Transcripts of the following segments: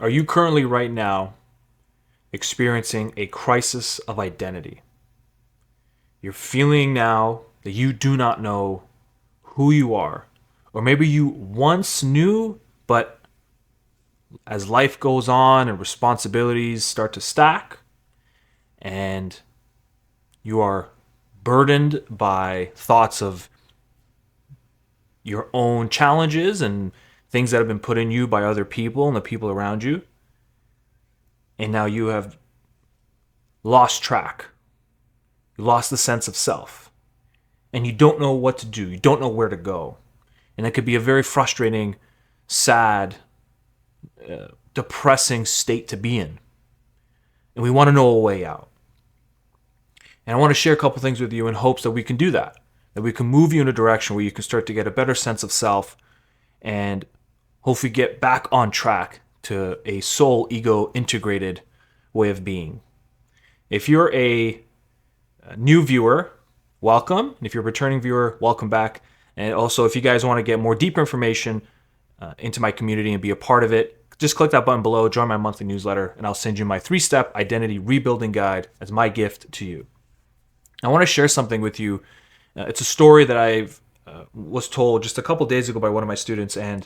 Are you currently right now experiencing a crisis of identity? You're feeling now that you do not know who you are. Or maybe you once knew, but as life goes on and responsibilities start to stack, and you are burdened by thoughts of your own challenges and things that have been put in you by other people and the people around you, and now you have lost track. You lost the sense of self. And you don't know what to do. You don't know where to go. And it could be a very frustrating, sad, depressing state to be in. And we want to know a way out. And I want to share a couple things with you in hopes that we can do that. That we can move you in a direction where you can start to get a better sense of self and hopefully get back on track to a soul ego integrated way of being. If you're a new viewer, welcome. And if you're a returning viewer, welcome back. And also, if you guys want to get more deeper information into my community and be a part of it, just click that button below, join my monthly newsletter, and I'll send you my 3-step identity rebuilding guide as my gift to you. I want to share something with you. It's a story that I was told just a couple days ago by one of my students, and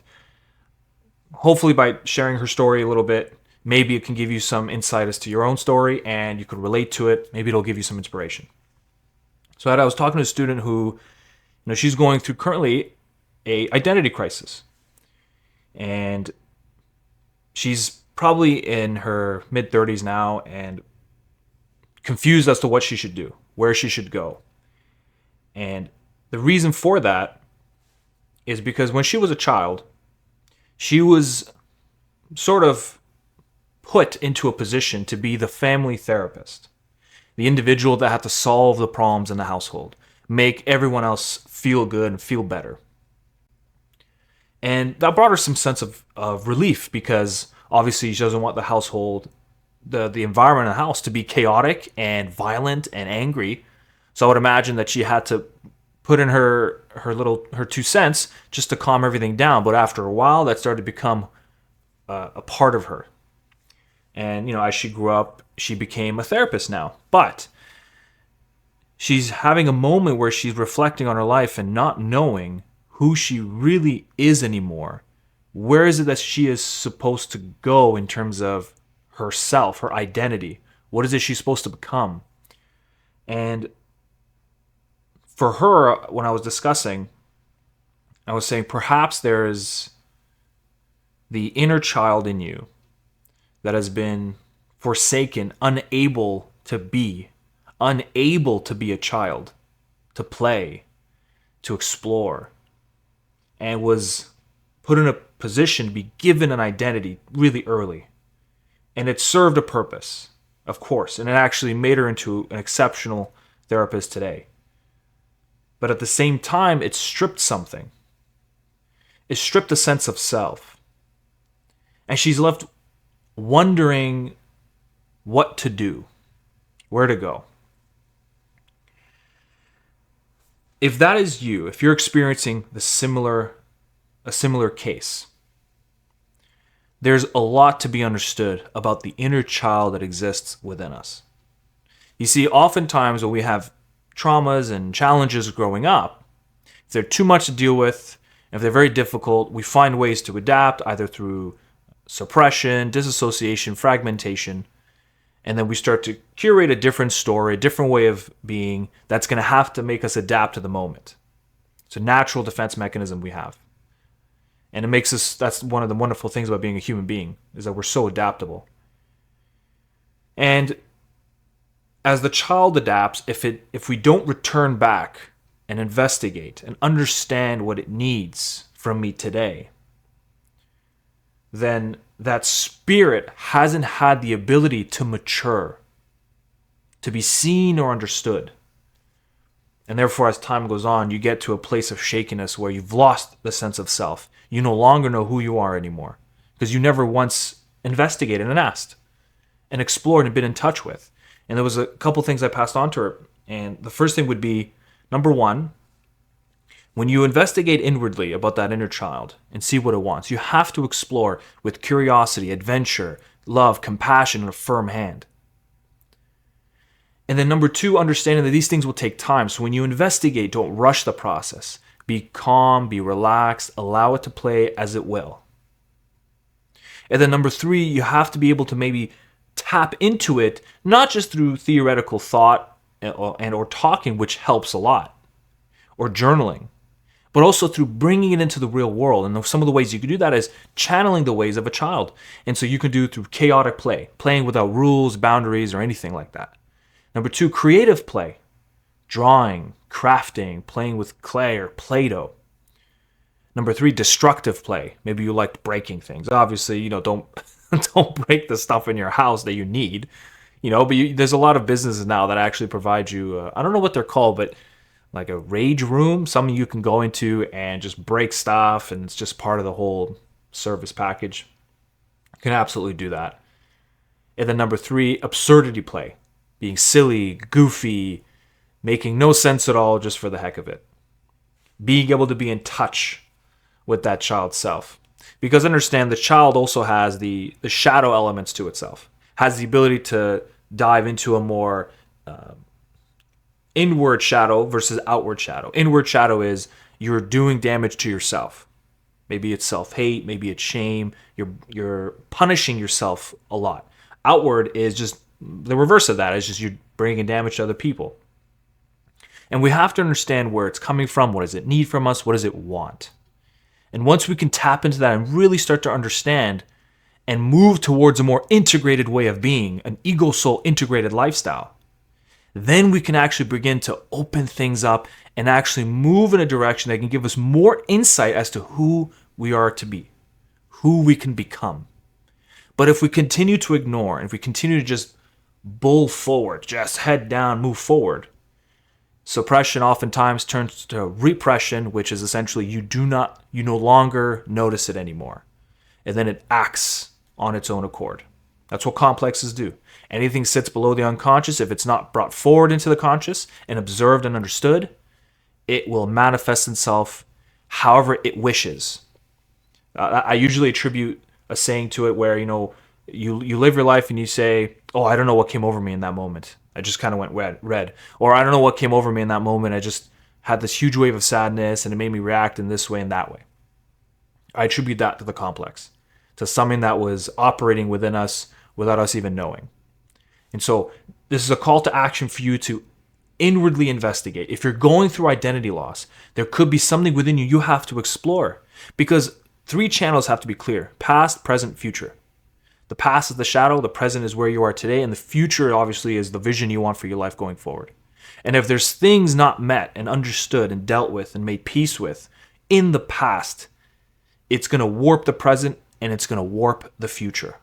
hopefully by sharing her story a little bit, maybe it can give you some insight as to your own story and you could relate to it. Maybe it'll give you some inspiration. So I was talking to a student who, she's going through currently a identity crisis. And she's probably in her mid-30s now and confused as to what she should do, where she should go. And the reason for that is because when she was a child, she was sort of put into a position to be the family therapist, the individual that had to solve the problems in the household, make everyone else feel good and feel better. And that brought her some sense of relief because obviously she doesn't want the household, the environment in the house to be chaotic and violent and angry. So I would imagine that she had to put in her 2 cents just to calm everything down. But after a while, that started to become a part of her. And, as she grew up, she became a therapist now. But she's having a moment where she's reflecting on her life and not knowing who she really is anymore. Where is it that she is supposed to go in terms of herself, her identity? What is it she's supposed to become? And for her, when I was discussing, I was saying perhaps there is the inner child in you that has been forsaken, unable to be a child, to play, to explore, and was put in a position to be given an identity really early. And it served a purpose, of course, and it actually made her into an exceptional therapist today. But at the same time, it stripped something. It stripped a sense of self. And she's left wondering what to do, where to go. If that is you, if you're experiencing a similar case, there's a lot to be understood about the inner child that exists within us. You see, oftentimes when we have traumas and challenges growing up, if they're too much to deal with, if they're very difficult, we find ways to adapt either through suppression, disassociation, fragmentation, and then we start to curate a different story, a different way of being that's going to have to make us adapt to the moment. It's a natural defense mechanism we have. And it makes us, that's one of the wonderful things about being a human being, is that we're so adaptable. And as the child adapts, if we don't return back and investigate and understand what it needs from me today, then that spirit hasn't had the ability to mature, to be seen or understood. And therefore, as time goes on, you get to a place of shakiness where you've lost the sense of self. You no longer know who you are anymore because you never once investigated and asked and explored and been in touch with. And there was a couple things I passed on to her. And the first thing would be, number one, When you investigate inwardly about that inner child and see what it wants, you have to explore with curiosity, adventure, love, compassion, and a firm hand. And then number 2, understanding that these things will take time. So when you investigate, don't rush the process. Be calm, be relaxed, allow it to play as it will. And then number 3, you have to be able to maybe tap into it, not just through theoretical thought or talking, which helps a lot, or journaling, but also through bringing it into the real world. And some of the ways you can do that is channeling the ways of a child. And so you can do it through chaotic play, playing without rules, boundaries, or anything like that. Number 2, creative play, drawing, crafting, playing with clay or Play-Doh. Number 3, destructive play. Maybe you liked breaking things. Obviously, don't don't break the stuff in your house that you need, but there's a lot of businesses now that actually provide you, I don't know what they're called, but like a rage room, something you can go into and just break stuff, and it's just part of the whole service package. You can absolutely do that. And then number 3, absurdity play. Being silly, goofy, making no sense at all just for the heck of it. Being able to be in touch with that child's self. Because understand, the child also has the shadow elements to itself. Has the ability to dive into a more inward shadow versus outward shadow. Inward shadow is you're doing damage to yourself. Maybe it's self-hate, maybe it's shame. You're punishing yourself a lot. Outward is just the reverse of that. It's just you're bringing damage to other people. And we have to understand where it's coming from. What does it need from us? What does it want? And once we can tap into that and really start to understand and move towards a more integrated way of being, an ego soul integrated lifestyle, then we can actually begin to open things up and actually move in a direction that can give us more insight as to who we are to be, who we can become. But if we continue to ignore, and if we continue to just bull forward, just head down, move forward, suppression oftentimes turns to repression, which is essentially you no longer notice it anymore. And then it acts on its own accord. That's what complexes do. Anything sits below the unconscious, if it's not brought forward into the conscious and observed and understood, it will manifest itself however it wishes. I usually attribute a saying to it where, you live your life and you say, oh, I don't know what came over me in that moment. I just kind of went red. Or I don't know what came over me in that moment. I just had this huge wave of sadness and it made me react in this way and that way. I attribute that to the complex, to something that was operating within us without us even knowing. And so this is a call to action for you to inwardly investigate. If you're going through identity loss, there could be something within you have to explore, because 3 channels have to be clear: past, present, future. The past is the shadow, the present is where you are today, and the future obviously is the vision you want for your life going forward. And if there's things not met and understood and dealt with and made peace with in the past, it's going to warp the present and it's going to warp the future.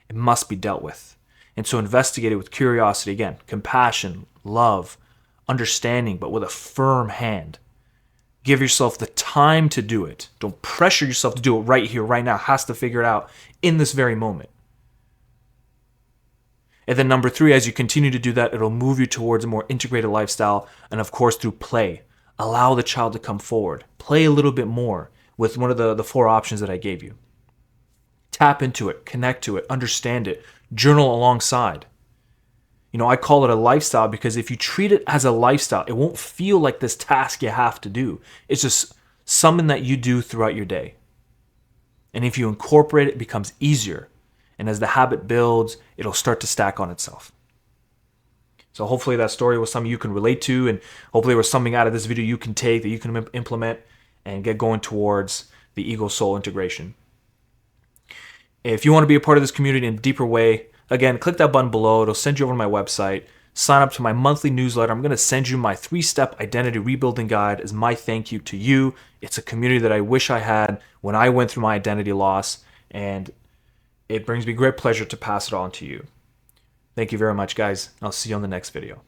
It must be dealt with. And so investigate it with curiosity, again, compassion, love, understanding, but with a firm hand. Give yourself the time to do it. Don't pressure yourself to do it right here, right now. It has to figure it out in this very moment. And then number 3, as you continue to do that, it'll move you towards a more integrated lifestyle. And of course, through play. Allow the child to come forward. Play a little bit more with one of the 4 options that I gave you. Tap into it, connect to it, understand it, journal alongside. I call it a lifestyle because if you treat it as a lifestyle, it won't feel like this task you have to do. It's just something that you do throughout your day. And if you incorporate it, it becomes easier. And as the habit builds, it'll start to stack on itself. So hopefully that story was something you can relate to, and hopefully there was something out of this video you can take that you can implement and get going towards the ego soul integration. If you want to be a part of this community in a deeper way, again, click that button below. It'll send you over to my website. Sign up to my monthly newsletter. I'm going to send you my 3-step identity rebuilding guide as my thank you to you. It's a community that I wish I had when I went through my identity loss, and it brings me great pleasure to pass it on to you. Thank you very much, guys. I'll see you on the next video.